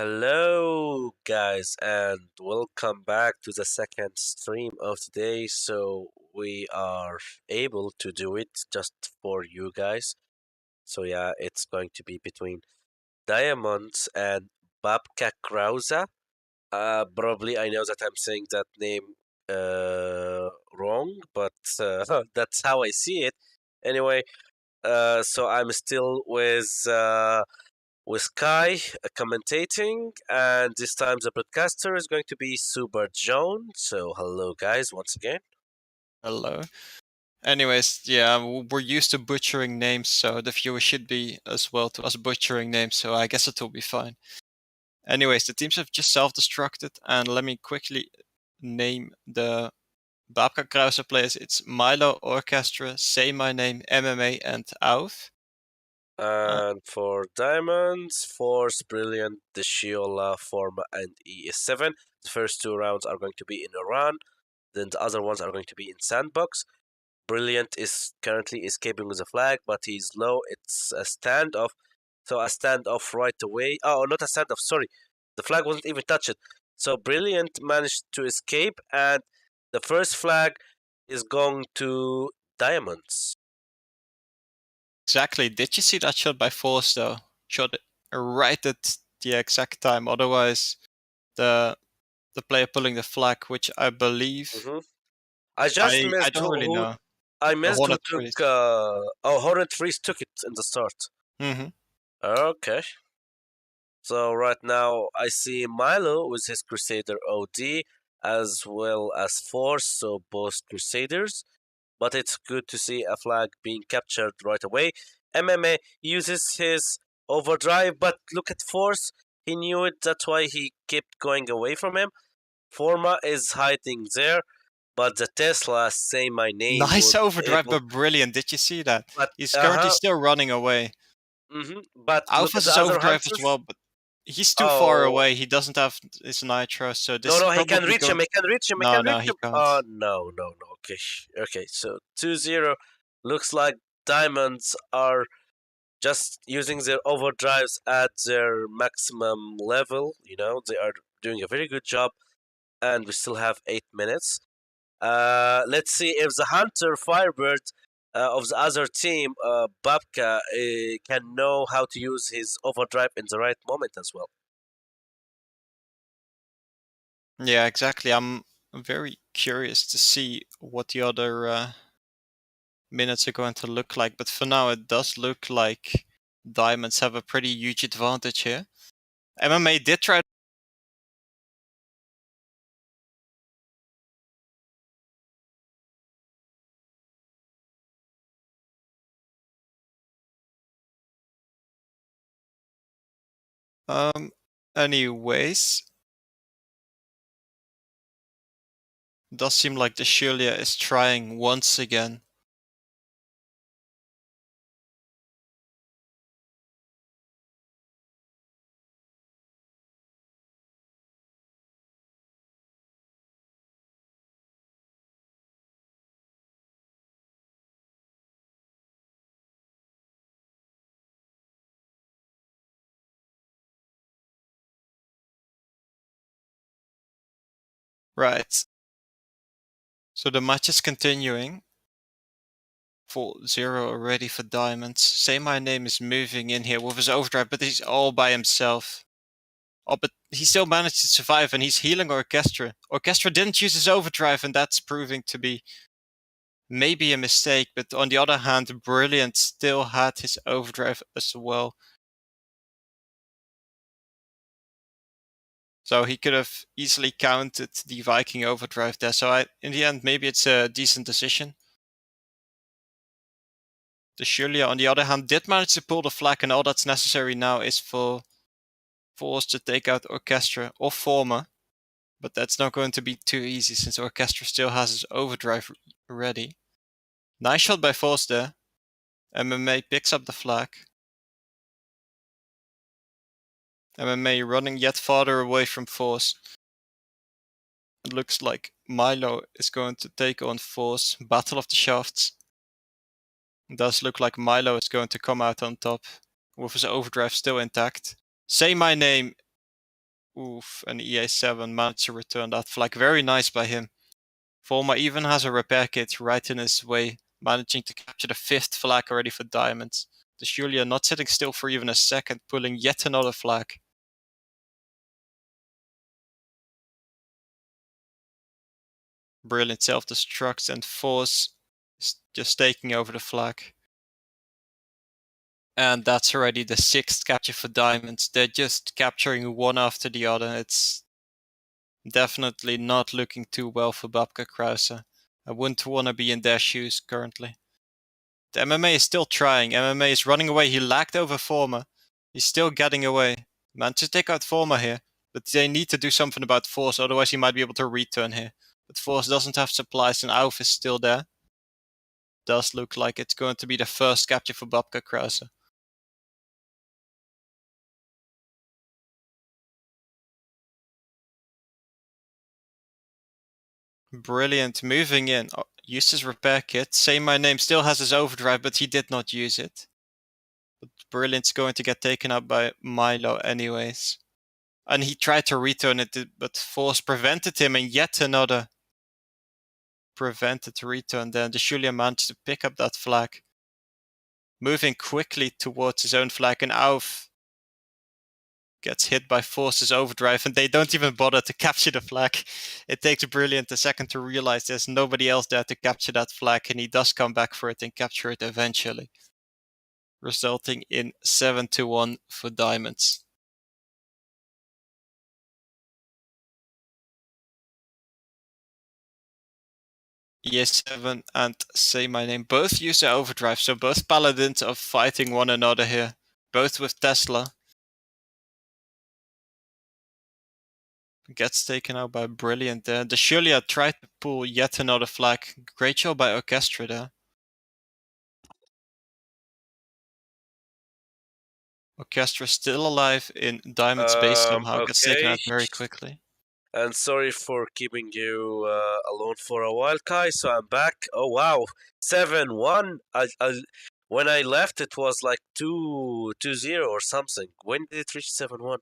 Hello, guys, and welcome back to the second stream of today. So, we are able to do it just for you guys. So, yeah, it's going to be between Diamonds and Babka Krausa. Probably I know that I'm saying that name wrong, but that's how I see it. Anyway, so I'm still with Kai commentating, and this time the broadcaster is going to be Super Joan. So, hello, guys, once again. Hello. Anyways, yeah, we're used to butchering names, so the viewers should be as well to us butchering names, so I guess it will be fine. Anyways, the teams have just self-destructed, and let me quickly name the Babka Krausa players. It's Milo, Orchestra, Say My Name, MMA, and Auf. And for Diamonds, Force, Brilliant, Deshiola, Forma, and ES7. The first two rounds are going to be in Iran, then the other ones are going to be in Sandbox. Brilliant is currently escaping with a flag, but he's low. It's a standoff. So a standoff right away. Oh, not a standoff, sorry. The flag wasn't even touched. So Brilliant managed to escape, and the first flag is going to Diamonds. Exactly. Did you see that shot by Force, though? Shot it right at the exact time. Otherwise, the player pulling the flag, which I believe... Mm-hmm. I just I missed don't really know. I The missed who Hornet took. Freeze. Hornet Freeze took it in the start. Mm-hmm. Okay. So right now I see Milo with his Crusader OD as well as Force, so both Crusaders. But it's good to see a flag being captured right away. MMA uses his overdrive, but look at Force. He knew it, that's why he kept going away from him. Forma is hiding there, but the Tesla Say My Name Nice was overdrive, able. but brilliant. Did you see that? But He's currently still running away. But look at Alpha's the his other overdrive as hunters. well, but he's too far Oh, away. He doesn't have his nitro, so no, this is no, he can probably reach him. going... He can reach him. He No, can no, reach he him. can't. No, no, no. Okay, okay. So 2-0 looks like Diamonds are just using their overdrives at their maximum level. They are doing a very good job, and we still have 8 minutes. Let's see if the Hunter Firebird of the other team, Babka, can know how to use his overdrive in the right moment as well. Yeah, exactly. I'm very curious to see what the other minutes are going to look like, but for now it does look like Diamonds have a pretty huge advantage here. MMA did try... Anyways, does seem like the Shulia is trying once again. Right. So the match is continuing. 4-0 already for Diamonds. Say My Name is moving in here with his overdrive, but he's all by himself. Oh, but he still managed to survive, and he's healing Orchestra. Orchestra didn't use his overdrive, and that's proving to be maybe a mistake, but on the other hand, Brilliant still had his overdrive as well. So he could have easily counted the Viking overdrive there. So in the end, maybe it's a decent decision. The Shulia, on the other hand, did manage to pull the flag, and all that's necessary now is for Force to take out Orchestra or Former. But that's not going to be too easy since Orchestra still has his overdrive ready. Nice shot by Force there. MMA picks up the flag. MMA running yet farther away from Force. It looks like Milo is going to take on Force. Battle of the Shafts. It does look like Milo is going to come out on top with his overdrive still intact. Say My Name Oof, an EA7 managed to return that flag. Very nice by him. Forma even has a repair kit right in his way, managing to capture the 5th flag already for diamonds. The Julia not sitting still for even a second, pulling yet another flag. Brilliant self-destructs and Force just taking over the flag. And that's already the 6th capture for diamonds. They're just capturing one after the other. It's definitely not looking too well for Babka Krausa. I wouldn't want to be in their shoes currently. The MMA is still trying. MMA is running away. He lagged over Forma. He's still getting away. Managed to take out Forma here. But they need to do something about Force, otherwise he might be able to return here. But Force doesn't have supplies and Alf is still there. Does look like it's going to be the first capture for Babka Krausa. Brilliant, moving in. Oh, used his repair kit. Say My Name still has his overdrive, but he did not use it. But Brilliant's going to get taken up by Milo anyways. And he tried to return it, but Force prevented him, and yet another prevented return there. The Julia managed to pick up that flag. Moving quickly towards his own flag, and Auf gets hit by Force's overdrive, and they don't even bother to capture the flag. It takes Brilliant a second to realize there's nobody else there to capture that flag, and he does come back for it and capture it eventually, resulting in 7-1 for Diamonds. ES7 and Say My Name both use their overdrive, so both paladins are fighting one another here, both with Tesla. Gets taken out by Brilliant there. The Julia tried to pull yet another flag. Great job by Orchestra there. Orchestra still alive in Diamond's base somehow. Gets taken Okay. out very quickly. And sorry for keeping you alone for a while, Kai. So I'm back. Oh wow, 7-1. When I left, it was like 2-0 or something. When did it reach 7-1?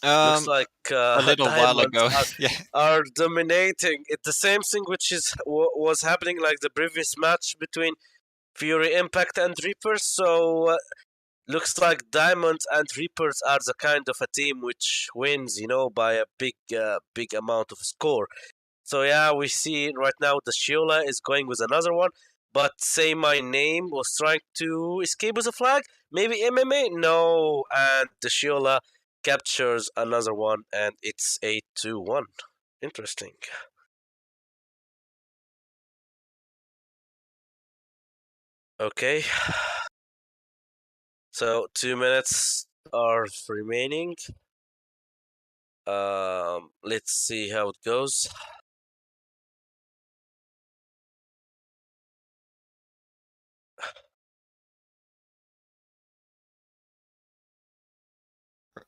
Looks like A little while diamonds ago. Yeah. are dominating. It's the same thing which is was happening like the previous match between Fury Impact and Reapers. So looks like Diamonds and Reapers are the kind of a team which wins, by a big amount of score. So yeah, we see right now the Shiola is going with another one, but Say My Name was trying to escape with a flag. Maybe MMA? No, and the Shiola captures another one, and it's 8-1. Interesting. Okay, so 2 minutes are remaining. Let's see how it goes.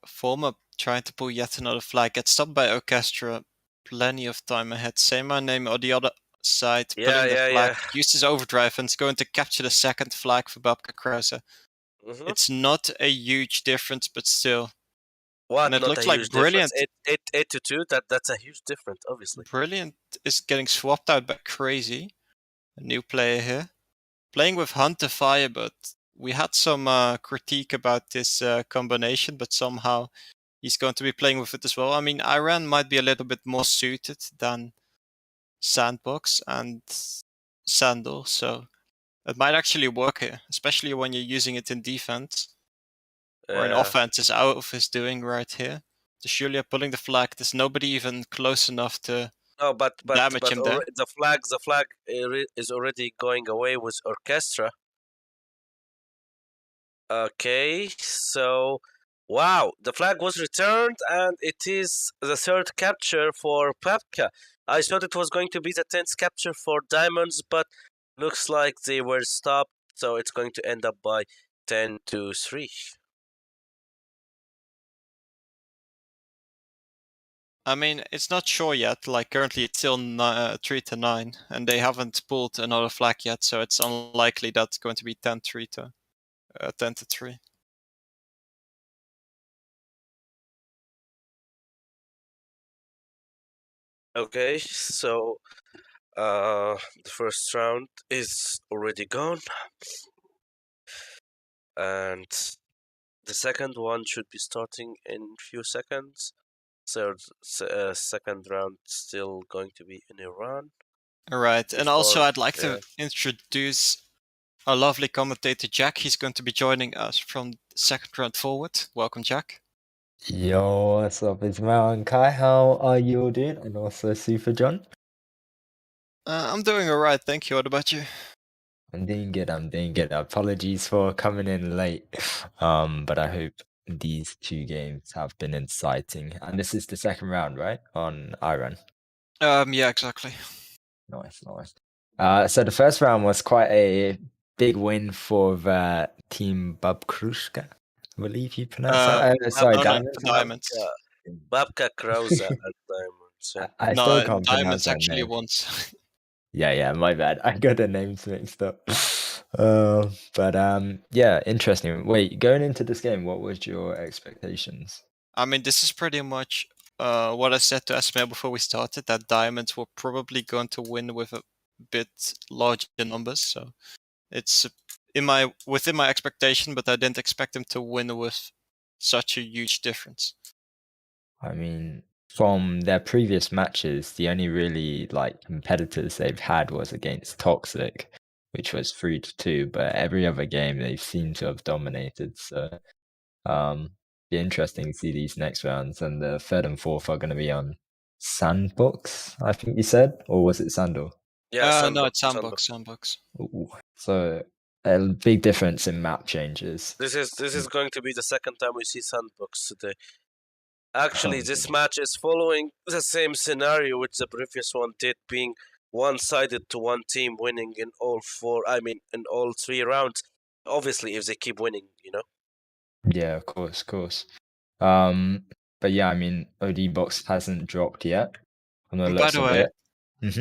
Former trying to pull yet another flag. Gets stopped by Orchestra. Plenty of time ahead. Say My Name on the other side. Yeah, Pulling the yeah, flag. yeah. Used his overdrive and is going to capture the second flag for Babka Krause. Mm-hmm. It's not a huge difference, but still. And What? it Not a looks like huge difference. Brilliant. 8-2. That's a huge difference, obviously. Brilliant is getting swapped out by Crazy. A new player here. Playing with Hunter Fire, but we had some critique about this combination, but somehow he's going to be playing with it as well. I mean, Iran might be a little bit more suited than Sandbox and Sandal, so it might actually work here, especially when you're using it in defense or in Yeah. offense, as Alf is doing right here. The Julia pulling the flag. There's nobody even close enough to No, damage him there. the flag is already going away with Orchestra. Okay, so wow, the flag was returned, and it is the third capture for Babka. I thought it was going to be the 10th capture for Diamonds, but looks like they were stopped, so it's going to end up by 10-3. I mean, it's not sure yet. Like currently, it's still 3-9, and they haven't pulled another flag yet, so it's unlikely that's going to be 10-3 to 10-3. Okay, so the first round is already gone, and the second one should be starting in few seconds. Second round still going to be in Iran All right, and also before. I'd like Yeah. to introduce our lovely commentator Jack. He's going to be joining us from the second round forward. Welcome, Jack. Yo, what's up? It's Mao and Kai. How are you all doing? And also Super John. I'm doing all right, thank you. What about you? I'm doing good. I'm doing good. Apologies for coming in late. But I hope these two games have been exciting. And this is the second round, right? On Iron. Yeah, exactly. Nice, nice. So the first round was quite a big win for the team Babkrushka. I believe you pronounce that. Sorry, No, no, Diamond. for Babka, diamonds. Babka, Krausa, and Diamonds. Yeah. I still No, can't pronounce diamonds that actually name. once. Yeah, my bad. I got the names mixed up. But yeah, interesting. Wait, going into this game, what was your expectations? I mean, this is pretty much what I said to Esmail before we started, that diamonds were probably going to win with a bit larger numbers. So it's within my expectation, but I didn't expect them to win with such a huge difference. I mean, from their previous matches, the only really like competitors they've had was against Toxic, which was 3-2, but every other game they seem to have dominated. So be interesting to see these next rounds, and the third and fourth are going to be on Sandbox, I think you said, or was it Sandal? Yeah, No, Sandbox, it's Sandbox. sandbox. Ooh. So a big difference in map changes. This is going to be the second time we see Sandbox today. Actually, Oh, this match is following the same scenario which the previous one did, being one-sided to one team winning in all four. I mean, in all three rounds. Obviously, if they keep winning. yeah, of course. Um, but yeah, I mean, OD box hasn't dropped yet from the And by looks the of way, it.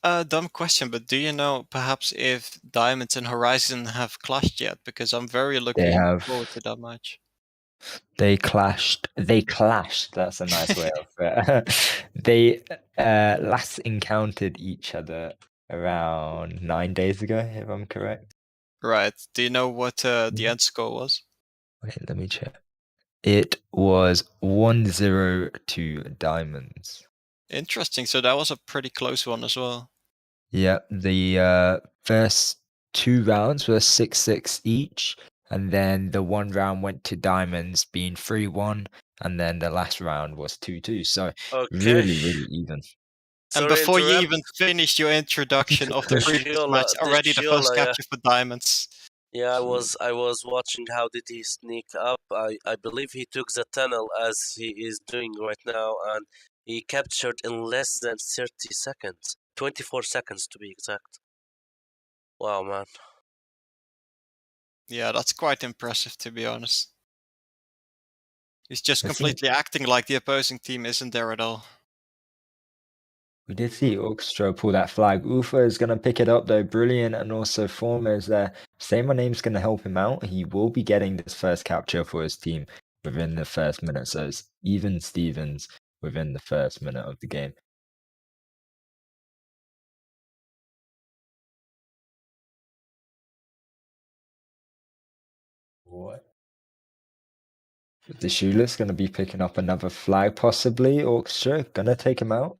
Hmm. dumb question, but do you know perhaps if Diamonds and Horizon have clashed yet? Because I'm very They looking forward have to that match. they clashed. They clashed. That's a nice way of it. They last encountered each other around 9 days ago, if I'm correct. Right. Do you know what the Mhm. end score was? Wait, let me check. It was 1-0 to Diamonds. Interesting. So that was a pretty close one as well. Yeah, the first two rounds were 6-6 each, and then the one round went to Diamonds, being 3-1, and then the last round was 2-2. So Okay. really, really even. And Sorry to before you interrupt. even finish your introduction of the The previous match, Shiola, the already the first Shiola, yeah. capture for Diamonds. Yeah, I was watching how did he sneak up. I believe he took the tunnel as he is doing right now, and he captured in less than 30 seconds. 24 seconds to be exact. Wow, man. Yeah, that's quite impressive to be honest. He's just I think completely acting like the opposing team isn't there at all. we did see Orchestra pull that flag. Ufa is going to pick it up though, brilliant, and also Former is there. Say my name's going to help him out. He will be getting this first capture for his team within the first minute. So it's even Stevens within the first minute of the game. What? The Shoeless going to be picking up another flag, possibly. Orchestra going to take him out.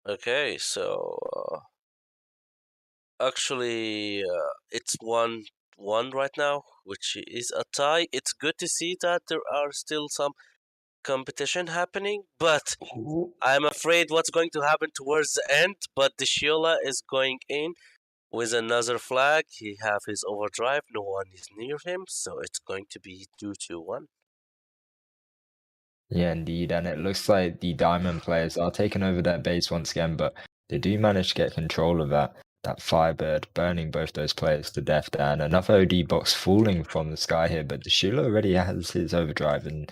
Okay, so actually, it's 1-1 right now, which is a tie. It's good to see that there are still some competition happening, but Ooh. I'm afraid what's going to happen towards the end. But the Shiola is going in with another flag. He have his overdrive. No one is near him, so it's going to be 2-1. Yeah, indeed. And it looks like the Diamond players are taking over their base once again, but they do manage to get control of that Firebird, burning both those players to death there. And another OD box falling from the sky here, but the Shula already has his overdrive in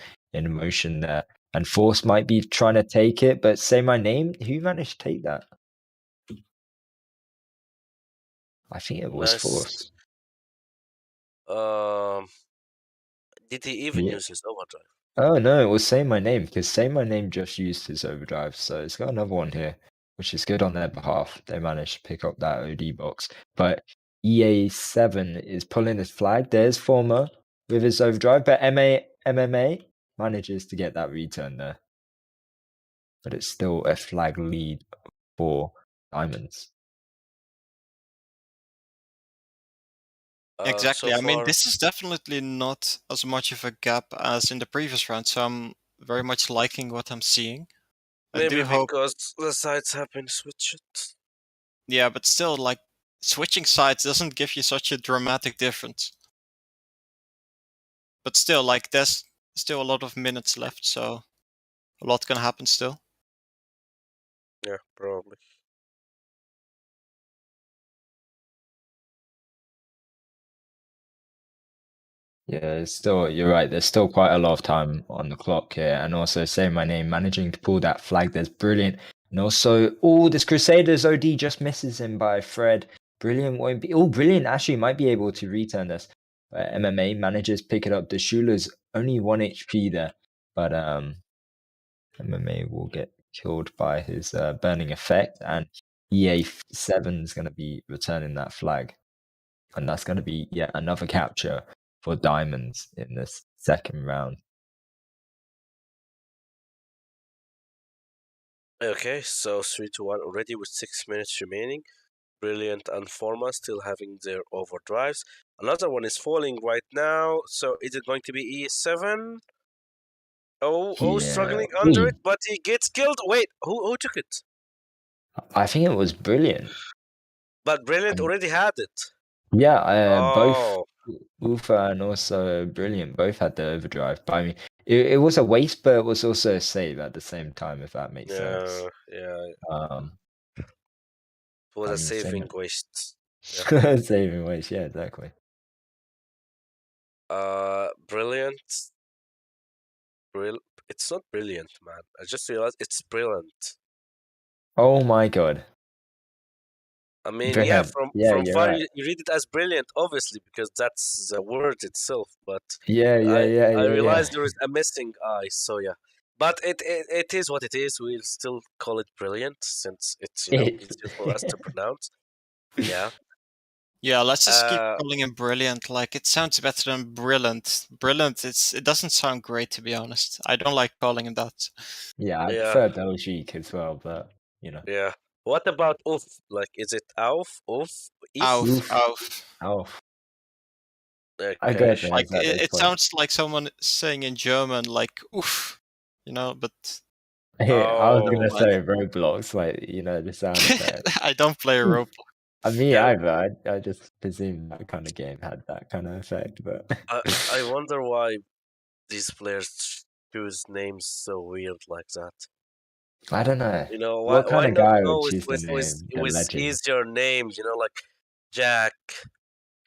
motion there. And Force might be trying to take it, but say my name, who managed to take that? I think it was Nice. Force. Um, did he even Yeah. use his overdrive? Oh no, it was Say My Name because Say My Name just used his overdrive, so it's got another one here, which is good on their behalf. They managed to pick up that OD box, but EA7 is pulling his flag. There's Former with his overdrive, but MMA manages to get that return there, but it's still a flag lead for Diamonds. Exactly. So I mean, far, this is definitely not as much of a gap as in the previous round, so I'm very much liking what I'm seeing. I maybe do hope, because the sides have been switched. yeah, but still, like, switching sides doesn't give you such a dramatic difference. But still, like, there's still a lot of minutes left, so a lot can happen still. Yeah, probably. Yeah, it's still, you're right. There's still quite a lot of time on the clock here. And also, Say My Name, managing to pull that flag, that's brilliant. And also, oh, this Crusaders OD just misses him by a thread. Brilliant won't be. Oh, brilliant. Actually, might be able to return this. MMA manages pick it up. The Schuler's only 1 HP there. But MMA will get killed by his burning effect. And EA7 is going to be returning that flag. And that's going to be yet another capture for Diamonds in this second round. Okay, so 3-1 already with 6 minutes remaining. Brilliant and Forma still having their overdrives. Another one is falling right now. So is it going to be E7? Oh, Yeah. struggling under Ooh, it, but he gets killed. Wait, who took it? I think it was brilliant. But Brilliant Um, already had it. yeah, both Oh, Ufa and also Brilliant both had the overdrive. But I mean, it was a waste, but it was also a save at the same time, if that makes sense. yeah. Um, It was I a mean, saving waste. Yeah. saving waste. Yeah, exactly. Brilliant. It's not brilliant, man. I just realized it's brilliant. Oh my god. I mean, yeah, Brilliant. Yeah, from you're far right. you read it as brilliant, obviously, because that's the word itself. But Yeah, yeah, yeah, I yeah, yeah. realized there is a missing eye. So yeah, but it is what it is. We'll still call it brilliant since it's It. easier for us to pronounce. Yeah. Yeah, let's just keep Uh, calling him brilliant. Like, it sounds better than brilliant. Brilliant, it doesn't sound great, to be honest. I don't like calling him that. Yeah, I yeah, prefer Belgique as well, but you know. yeah. What about oof? Like, is it oof, if? Auf, Oof. auf. Oh, I Okay. got the Like, heads at this it point. sounds like someone saying in German, like, oof, but I was Oh, gonna I, say Roblox, like the sound effect. I don't play Oof. Roblox. Me yeah. either. I just presumed that kind of game had that kind of effect, but I wonder why these players choose names so weird like that. I don't know. What kind Why of not guy would go choose the name The with Legend? easier names? Like Jack,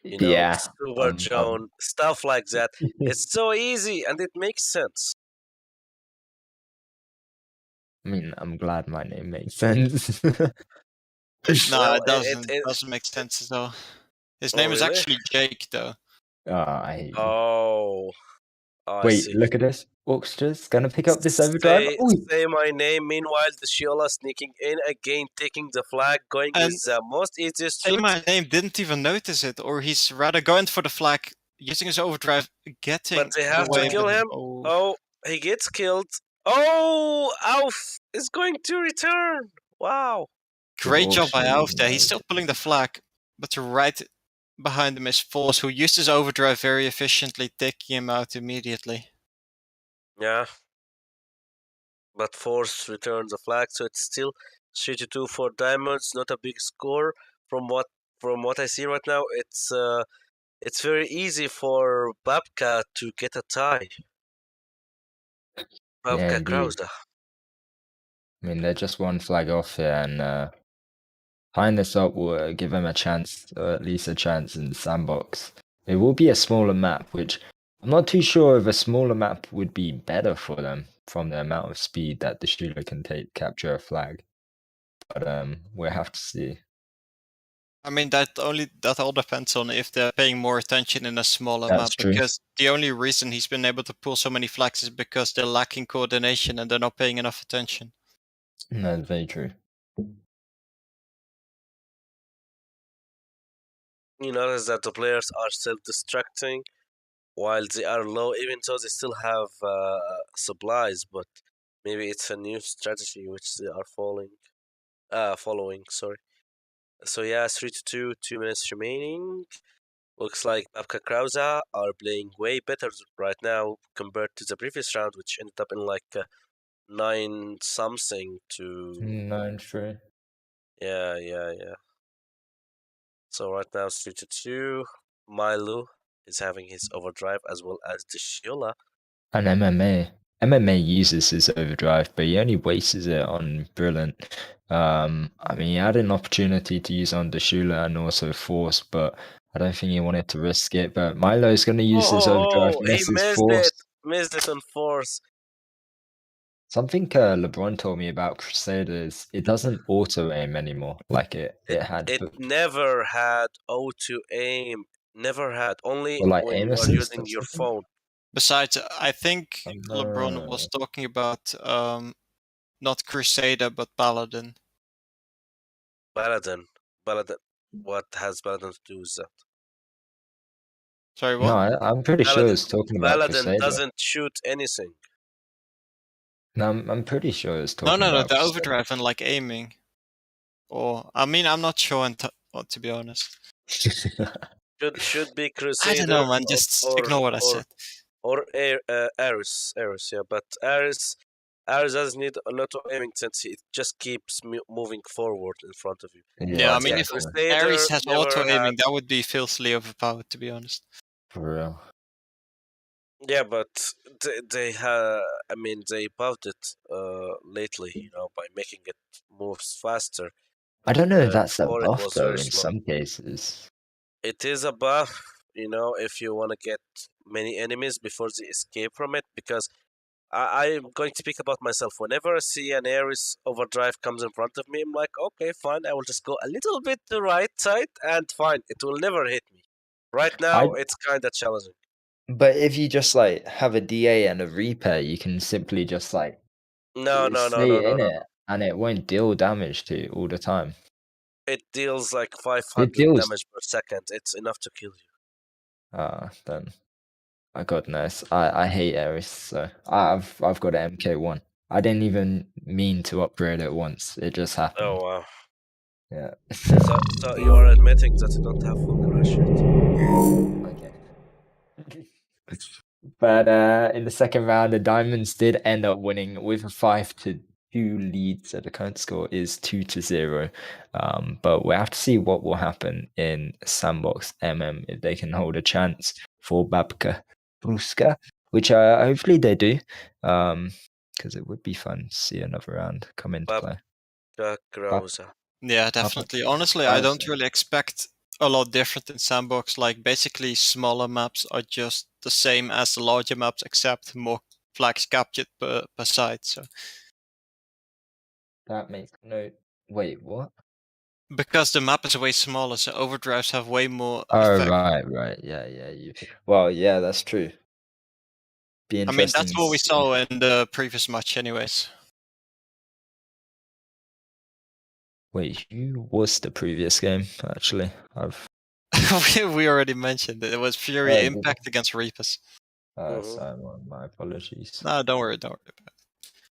Yeah, Super Joan, stuff like that. It's so easy and it makes sense. I mean, I'm glad my name makes sense. No, Well, it doesn't make sense at all. His oh name is really? actually Jake, though. I hate you. Oh, I Wait, see. look at this. Orchestra's gonna pick up this overdrive. Oh, Say my name. Meanwhile, the Shiola sneaking in again, taking the flag, going And with the most easiest Say shoot. My Name didn't even notice it, or he's rather going for the flag, using his overdrive, But getting they the have to wave, oh, kill and him. oh, Oh, he gets killed. Oh, Alf is going to return. Wow. with great job by Orchestra Alf using there. He's those. still pulling the flag, but right behind him is Force, who used his overdrive very efficiently, taking him out immediately. Yeah, but Force returns the flag, so it's still 3-2 for Diamonds. Not a big score from what I see right now. It's very easy for Babka to get a tie. Yeah, Babka indeed. Krausa. I mean, they're just one flag off here, and tying this up will give them a chance, or at least a chance in the sandbox. It will be a smaller map, which I'm not too sure if a smaller map would be better for them from the amount of speed that the shooter can take capture a flag. But we'll have to see. I mean, that all depends on if they're paying more attention in a smaller That's map, true. because the only reason he's been able to pull so many flags is because they're lacking coordination and they're not paying enough attention. No, very true. You notice that the players are self-destructing while they are low, even though they still have supplies, but maybe it's a new strategy which they are following. Sorry. So yeah, 3-2, 2 minutes remaining. Looks like Babka Krausa are playing way better right now compared to the previous round, which ended up in like 9 something to. No, true. Yeah. So right now it's 3-2. Milo is having his overdrive as well as the Shiola. And MMA uses his overdrive, but he only wastes it on Brilliant. I mean, he had an opportunity to use on the Shula and also Force, but I don't think he wanted to risk it. But Milo's going to use his overdrive, He miss his missed Force. it. Missed it on force. Something LeBron told me about Crusaders, it doesn't auto aim anymore like it had It never had auto aim. Never had. Only or like when aim you are assist using or your something. phone. Besides, I think LeBron was No. talking about not Crusader but Paladin. Paladin. What has Paladin to do with that? Sorry, No, what? I'm pretty sure Paladin. it's talking about Paladin Crusader. doesn't shoot anything. No, I'm pretty sure it's No, talking about the Crusader. overdrive and like aiming. Or I mean, I'm not sure. To be honest, Should be I don't Crusader know, man. Just ignore what I said. or Ares. Yeah, but Ares doesn't need a lot of aiming since it just keeps moving forward in front of you. Yeah, I Yeah, But mean, yeah, if definitely. Crusader Ares has auto never had. aiming, that would be filthily overpowered. To be honest. For real. Yeah, but they have. I mean, they buffed it lately, by making it move faster. I don't know if that's a Before it buff was though very in slow. some cases. It is a buff, if you want to get many enemies before they escape from it, because I'm going to speak about myself. Whenever I see an Ares overdrive comes in front of me, I'm like, okay, fine, I will just go a little bit to right side, and fine, it will never hit me. Right now, I it's kind of challenging. But if you just like have a DA and a repair, you can simply just like stay in No. it and it won't deal damage to you all the time. It deals like It 500 deals damage per second. It's enough to kill you. then God knows. I hate Ares, so I've got an MK1. I didn't even mean to upgrade it once. It just happened. Oh wow. Yeah. So you are admitting that you don't have full crash yet. Okay. But in the second round, the Diamonds did end up winning with a 5-2 lead, so the current score is 2-0. But we'll have to see what will happen in Sandbox if they can hold a chance for Babka Bruska, which hopefully they do, because it would be fun to see another round come into play. Krausa. Yeah, definitely. Honestly, I don't Krausa. really expect a lot different in Sandbox. Like, basically, smaller maps are just the same as the larger maps, except more flags captured per side. So, That makes no. Wait, what? because the map is way smaller, so overdrives have way more Oh, effect. right. Yeah. Well, yeah, that's true. Be I mean, interesting. that's what we saw in the previous match, anyways. Wait, who was the previous game? Actually, We already mentioned it. It was Fury did Impact against Reapers. sorry, my apologies. No, don't worry about it.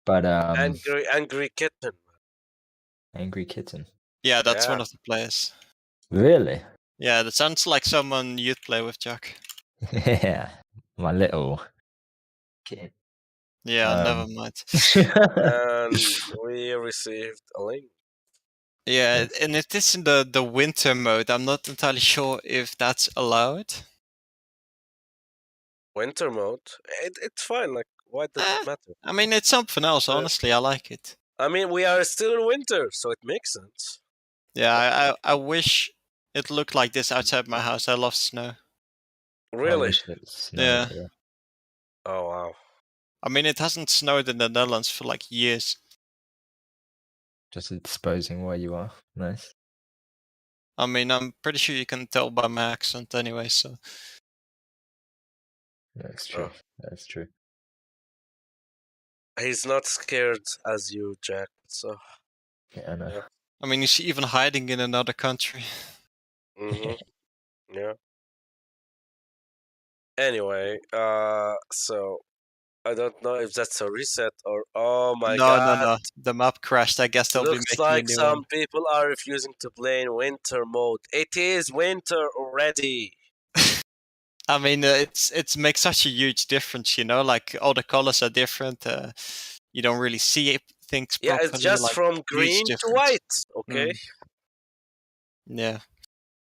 But Angry kitten. Angry Kitten. Yeah, that's Yeah. one of the players. Really? Yeah, that sounds like someone you'd play with, Jack. Yeah, my little kid. Yeah, never mind. And we received a link. Yeah, Yes. and it is in the winter mode. I'm not entirely sure if that's allowed. Winter mode. It's fine. Like, why does Eh, it matter? I mean, it's something else. Honestly, I like it. I mean, we are still in winter, so it makes sense. Yeah, I wish it looked like this outside my house. I love snow. I Really? wish it Yeah. snowed. Yeah. Oh wow. I mean, it hasn't snowed in the Netherlands for like years. Just exposing where you are. Nice. I mean, I'm pretty sure you can tell by my accent anyway, so. That's true. That's true. He's not scared as you, Jack. So Yeah, I know. yeah. I mean, you see even hiding in another country. Mm-hmm. Yeah. Anyway, so I don't know if that's a reset or oh my god. No. The map crashed. I guess they'll be Looks making a like new one. some people are refusing to play in winter mode. It is winter already. I mean, it makes such a huge difference, you know. Like all the colors are different. You don't really see things Yeah, it's properly. just Like from huge green to difference. white. Okay. Mm, yeah.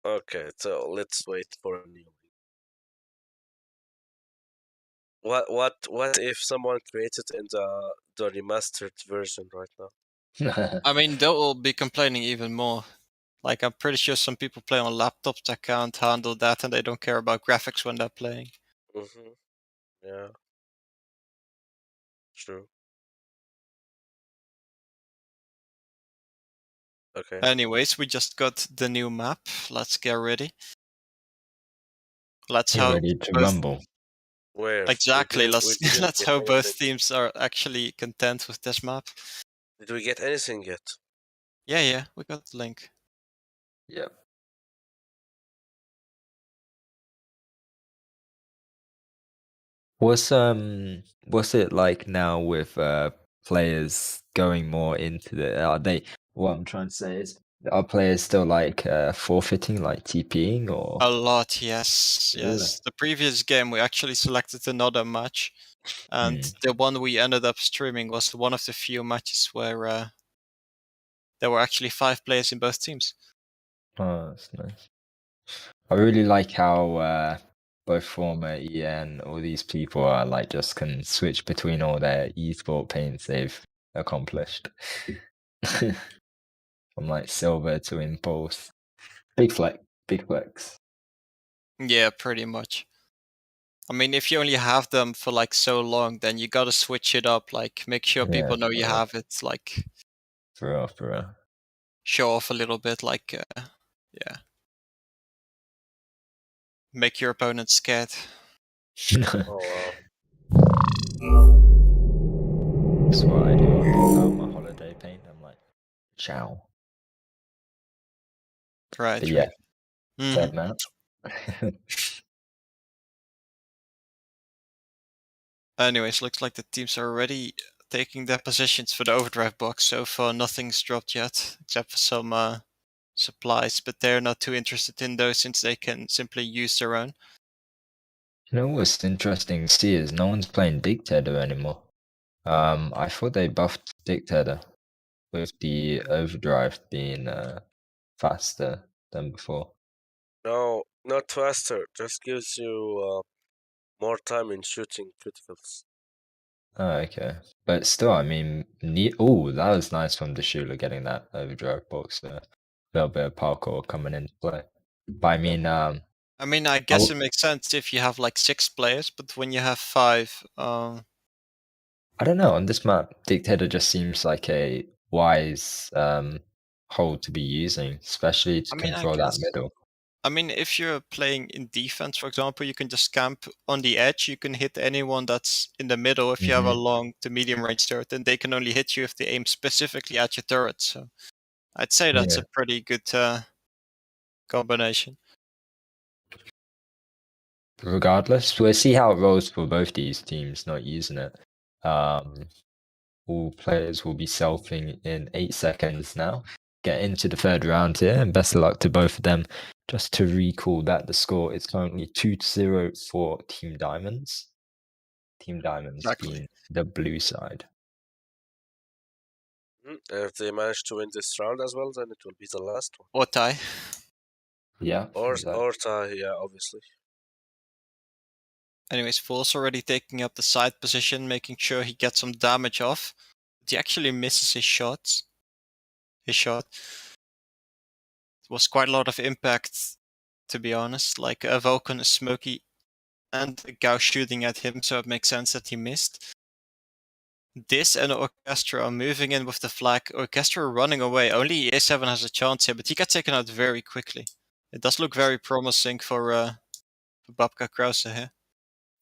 Okay, so let's wait for a new. What if someone created in the remastered version right now? I mean, they will be complaining even more. Like I'm pretty sure some people play on laptops that can't handle that, and they don't care about graphics when they're playing. Mm-hmm. Yeah, true. Okay. Anyways, we just got the new map. Let's get ready. Let's You're hope ready to both rumble. Where exactly. we Let's didn't let's get hope anything. both teams are actually content with this map. Did we get anything yet? Yeah, we got the link. Yep. What's it like now with players going more into the are they what I'm trying to say is are players still like forfeiting, like TPing or A lot, yes, really? yes. The previous game we actually selected another match, and Hmm. the one we ended up streaming was one of the few matches where there were actually 5 players in both teams. Oh, that's nice. I really like how both former EN, all these people are like just can switch between all their esport paints they've accomplished. From like silver to impulse. Big flex, big flex. Yeah, pretty much. I mean, if you only have them for like so long, then you gotta switch it up. Like, make sure Yeah, people know you have it. Like, for real, for real. show off a little bit. Like, yeah, make your opponent scared. Oh That's what I do. I pull out my holiday paint. I'm like, ciao. But Right, yeah, right. Hmm. third map. Anyways, looks like the teams are already taking their positions for the overdrive box. So far, nothing's dropped yet, except for some supplies. But they're not too interested in those since they can simply use their own. You know what's interesting to see is no one's playing Dictator anymore. I thought they buffed Dictator with the overdrive being faster than before. no, not faster. Just gives you more time in shooting criticals. Oh, okay. But still, I mean, oh, that was nice from the shooter getting that overdrive box there. A little bit of parkour coming into play. But I mean, I mean, I guess it makes sense if you have like 6 players, but when you have 5, I don't know. On this map, Dictator just seems like a wise hold to be using, especially to I mean, I control that guess. middle. I mean, if you're playing in defense, for example, you can just camp on the edge. You can hit anyone that's in the middle if you have a Hmm. long to medium range turret, and they can only hit you if they aim specifically at your turret. So I'd say that's Yeah. a pretty good combination. Regardless, we'll see how it rolls for both these teams not using it. Um, all players will be selfing in 8 seconds now. Get into the third round here, and best of luck to both of them. Just to recall that the score is currently 2-0 for Team Diamonds. Team Diamonds Exactly. being the blue side. And if they manage to win this round as well, then it will be the last one. Or tie. Yeah, Or tie, yeah, obviously. Anyways, Fool's already taking up the side position, making sure he gets some damage off. But he actually misses his shots. His shot. It was quite a lot of impact, to be honest. Like a Vulcan, a Smoky, and a Gauss shooting at him, so it makes sense that he missed. This and Orchestra are moving in with the flag. Orchestra running away. Only A7 has a chance here, but he got taken out very quickly. It does look very promising for Babka Krausa here.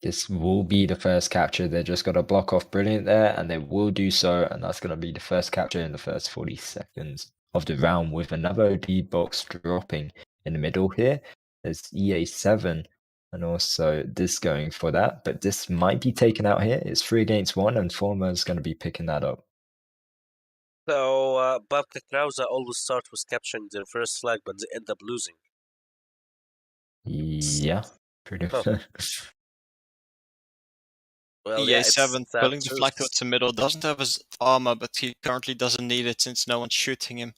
This will be the first capture. They just got to block off Brilliant there, and they will do so. And that's going to be the first capture in the first 40 seconds of the round, with another OD box dropping in the middle here. There's EA7 and also this going for that, but this might be taken out here. It's 3 against 1, and Former is going to be picking that up. So Babka Krausa always start with capturing their first flag, but they end up losing. Yeah, pretty Huh. much. Well, yeah, it's EA7 sad pulling the truth. flag towards the middle. Doesn't have his armor, but he currently doesn't need it since no one's shooting him.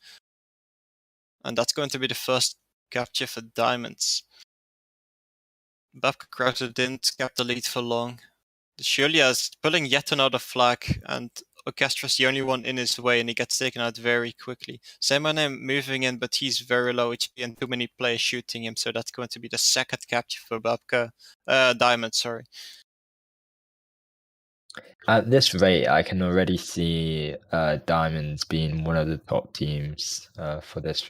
And that's going to be the first capture for Diamonds. Babka Krausa didn't cap the lead for long. The Julia is pulling yet another flag, and Orchestra's the only one in his way, and he gets taken out very quickly. Semanem moving in, but he's very low HP and too many players shooting him, so that's going to be the second capture for Babka. Diamond, sorry. At this rate, I can already see Diamonds being one of the top teams for this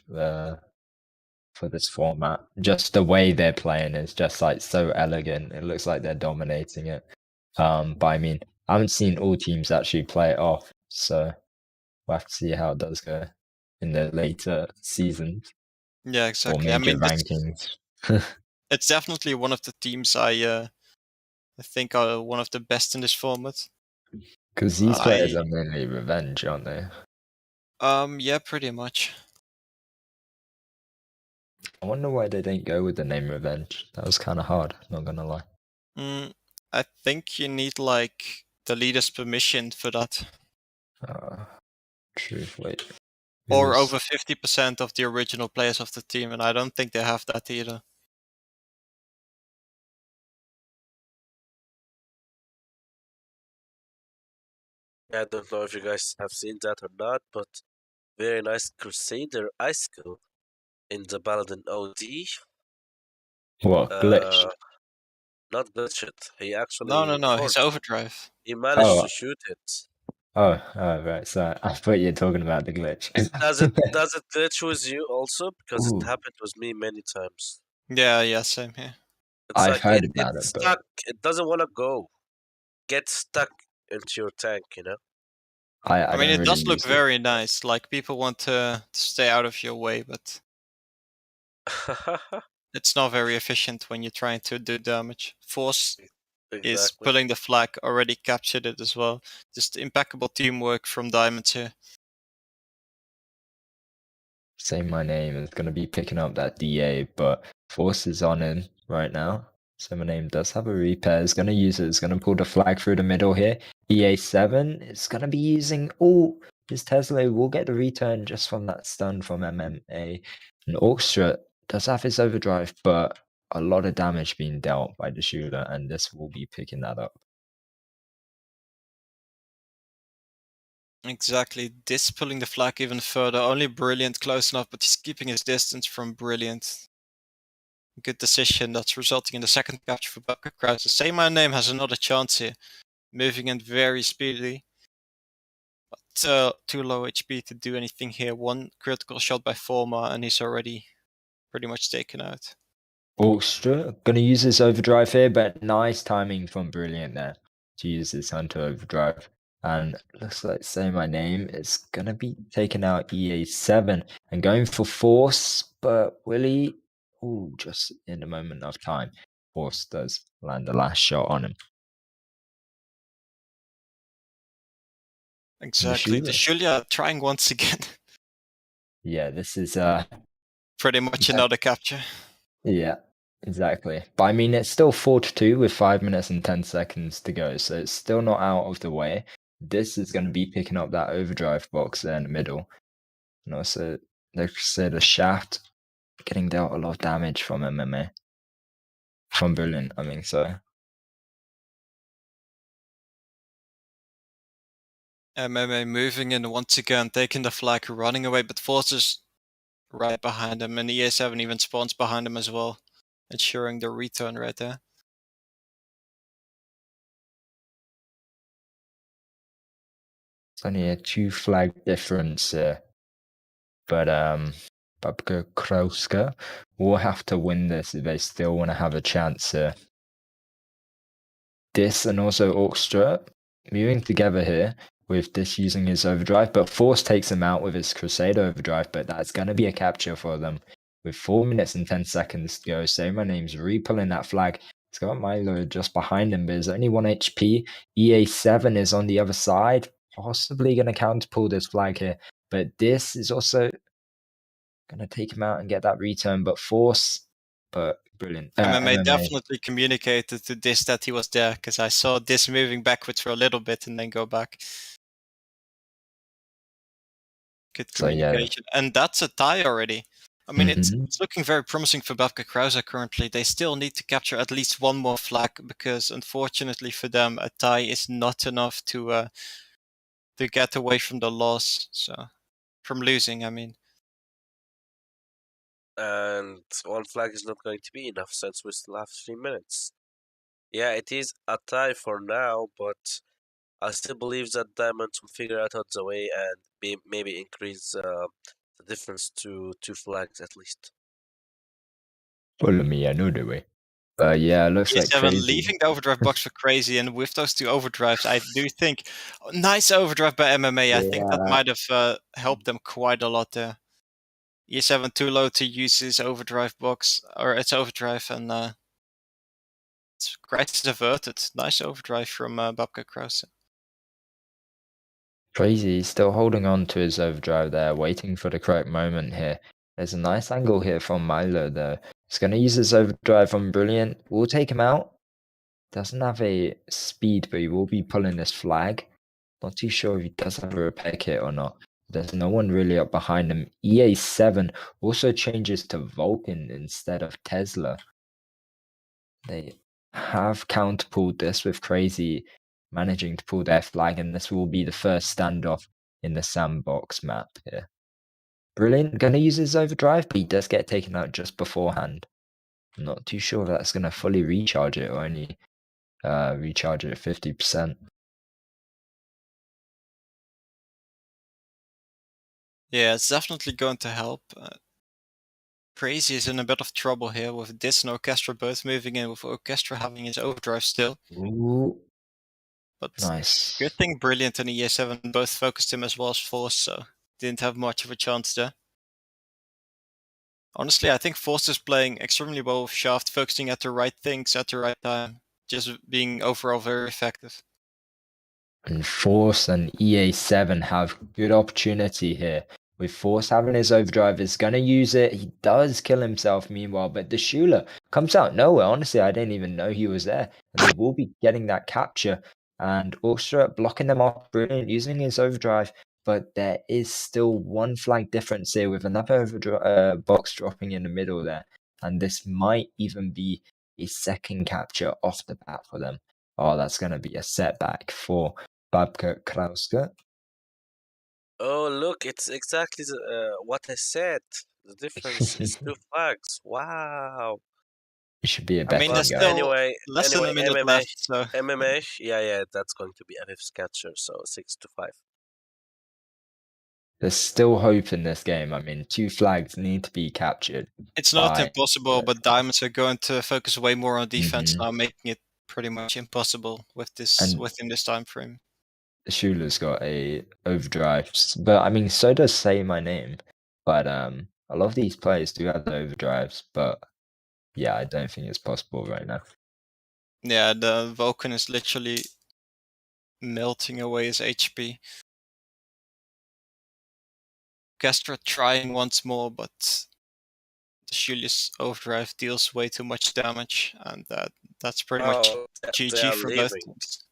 format. Just the way they're playing is just like so elegant. It looks like they're dominating it. But I mean, I haven't seen all teams actually play it off, so we'll have to see how it does go in the later seasons Yeah, or exactly. I major mean, rankings. it's definitely one of the teams I think are one of the best in this format. Because these players are mainly revenge, aren't they? Yeah, pretty much. I wonder why they didn't go with the name Revenge. That was kind of hard, not gonna lie. I think you need like the leader's permission for that. True. Wait. Or Who's- over 50% of the original players of the team, and I don't think they have that either. I don't know if you guys have seen that or not, but very nice Crusader ice kill in the Paladin OD. What glitch? Not glitched. He actually No, his forged. overdrive. He managed Oh. to shoot it. Oh, right. So I thought you were talking about the glitch. Does it glitch with you also? Because it Ooh, happened with me many times. Yeah, same here. It's I've like heard it's about it, but stuck. It doesn't want to go. Get stuck into your tank, you know. I I mean, don't it really does look use it. very nice. Like, people want to stay out of your way, but it's not very efficient when you're trying to do damage. Force is Exactly. pulling the flag, already captured it as well. Just impeccable teamwork from Diamonds here. Say my name is gonna be picking up that DA, but Force is on him right now. So my name does have a repair. Is gonna use it. Is gonna pull the flag through the middle here. EA7 is gonna be using. Oh, his Tesla will get the return just from that stun from MMA. And Orchestra does have his overdrive, but a lot of damage being dealt by the shooter, and this will be picking that up. Exactly. This pulling the flag even further. Only Brilliant close enough, but he's keeping his distance from Brilliant. Good decision. That's resulting in the second capture for Babka Krausa. Say My Name has another chance here. Moving in very speedily. But too low HP to do anything here. One critical shot by Forma, and he's already pretty much taken out. Orchestra gonna use his overdrive here, but nice timing from Brilliant there to use his Hunter overdrive. And looks like Say My Name is gonna be taking out EA7 and going for Force, but will he? Oh, just in the moment of time, Force does land the last shot on him. Exactly. The Julia trying once again. Yeah, this is Pretty much another capture. yeah, exactly. But I mean, it's still 4-2 with 5 minutes and 10 seconds to go, so it's still not out of the way. This is going to be picking up that overdrive box there in the middle. And also, the shaft getting dealt a lot of damage from MMA. From Brilliant, I mean, so. MMA moving in once again, taking the flag, running away, but Forces right behind him, and EA7 even spawns behind him as well, ensuring the return right there. only a 2 flag difference. But Babka Krausa will have to win this if they still want to have a chance here. Dis and also Orchestra moving together here with Dis using his overdrive, but Force takes him out with his Crusader overdrive, but that's going to be a capture for them. With 4 minutes and 10 seconds to go, Say My Name's re-pulling that flag. He's got Milo just behind him, but there's only 1 HP. EA7 is on the other side, possibly going to counterpull this flag here, but this is also going to take him out and get that return, but Force, but brilliant. MMA MMA. definitely communicated to Dis that he was there, because I saw Dis moving backwards for a little bit and then go back. Good So, yeah. communication. And that's a tie already. I mean, it's Mhm. looking very promising for Babka Krausa currently. They still need to capture at least one more flag, because unfortunately for them, a tie is not enough to get away from the loss. So, from losing, I mean. And 1 flag is not going to be enough since we still have 3 minutes. Yeah, it is a tie for now, but I still believe that Diamonds will figure out the way and maybe increase the difference to 2 flags at least. Follow me another way. But yeah, it looks like Seven crazy. leaving the overdrive box for crazy, and with those 2 overdrives, I do think nice overdrive by MMA. I think that Yeah. might have helped them quite a lot there. E7 too low to use his overdrive box or its overdrive, and it's crisis averted. Nice overdrive from Babka Krause. Crazy, he's still holding on to his overdrive there, waiting for the correct moment here. There's a nice angle here from Milo though. He's going to use his overdrive on Brilliant. We'll take him out. Doesn't have a speed, but he will be pulling this flag. Not too sure if he does have a repair kit or not. There's no one really up behind him. EA7 also changes to Vulcan instead of Tesla. They have counterpulled this with Crazy managing to pull their flag, and this will be the first standoff in the sandbox map here. Brilliant, gonna use his overdrive, but he does get taken out just beforehand. I'm not too sure if that's gonna fully recharge it or only recharge it at 50%. Yeah, it's definitely going to help. Crazy is in a bit of trouble here with Dis and Orchestra both moving in, with Orchestra having his overdrive still. Ooh, But nice. good thing Brilliant and EA7 both focused him as well as Force, so didn't have much of a chance there. Honestly, I think Force is playing extremely well with Shaft, focusing at the right things at the right time, just being overall very effective. And Force and EA7 have good opportunity here. With Force having his overdrive, is gonna use it. He does kill himself meanwhile, but the Shula comes out nowhere. Honestly, I didn't even know he was there. And they will be getting that capture. And Orchestra blocking them off, brilliant, using his overdrive. But there is still 1 flag difference here with another overdrive box dropping in the middle there. And this might even be a second capture off the bat for them. Oh, that's gonna be a setback for Babka Krauska. Oh, look, it's exactly what I said. The difference is 2 flags. Wow. It should be a I mean, betting there's guy. still Anyway, less than anyway, a minute MMA, left, so MMA, yeah, that's going to be a fifth catcher, so 6-5. There's still hope in this game. I mean, 2 flags need to be captured it's not by. impossible, but Diamonds are going to focus way more on defense Mhm. now, making it pretty much impossible with this And within this time frame. Shula's got a overdrive, but I mean, so does Say My Name. But a lot of these players do have the overdrives, but yeah, I don't think it's possible right now. Yeah, the Vulcan is literally melting away his HP. Orchestra trying once more, but the Julius overdrive deals way too much damage, and that's pretty much Oh, they GG are for both leaving. teams.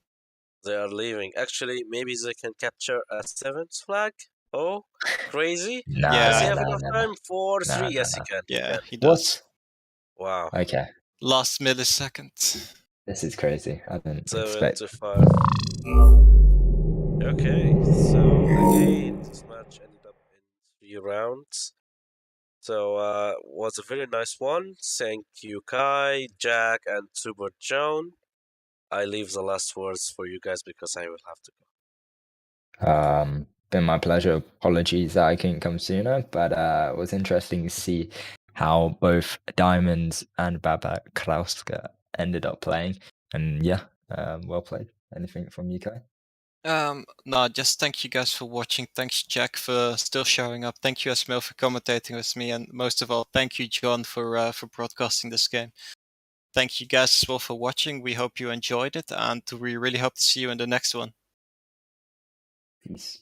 They are leaving. Actually, maybe they can capture a 7th flag. Oh, crazy. Nah, Does he Yeah, have nah, enough nah, nah, time for nah, 3? nah, Yes, he nah. can. He yeah, can. he does. What? Wow. Okay, Last millisecond. this is crazy. I didn't 7 expect. to 5. Okay, so again, this match ended up in 3 rounds. So, was a very nice one. Thank you, Kai, Jack, and Super Joan. I leave the last words for you guys because I will have to go. Been my pleasure. Apologies that I couldn't come sooner, but it was interesting to see how both Diamonds and Babak Krausa ended up playing. And yeah, well played. Anything from you, Kai? No, just thank you guys for watching. Thanks, Jack, for still showing up. Thank you, Asmil, for commentating with me, and most of all, thank you, John, for broadcasting this game. Thank you guys as well for watching. We hope you enjoyed it, and we really hope to see you in the next one. Peace.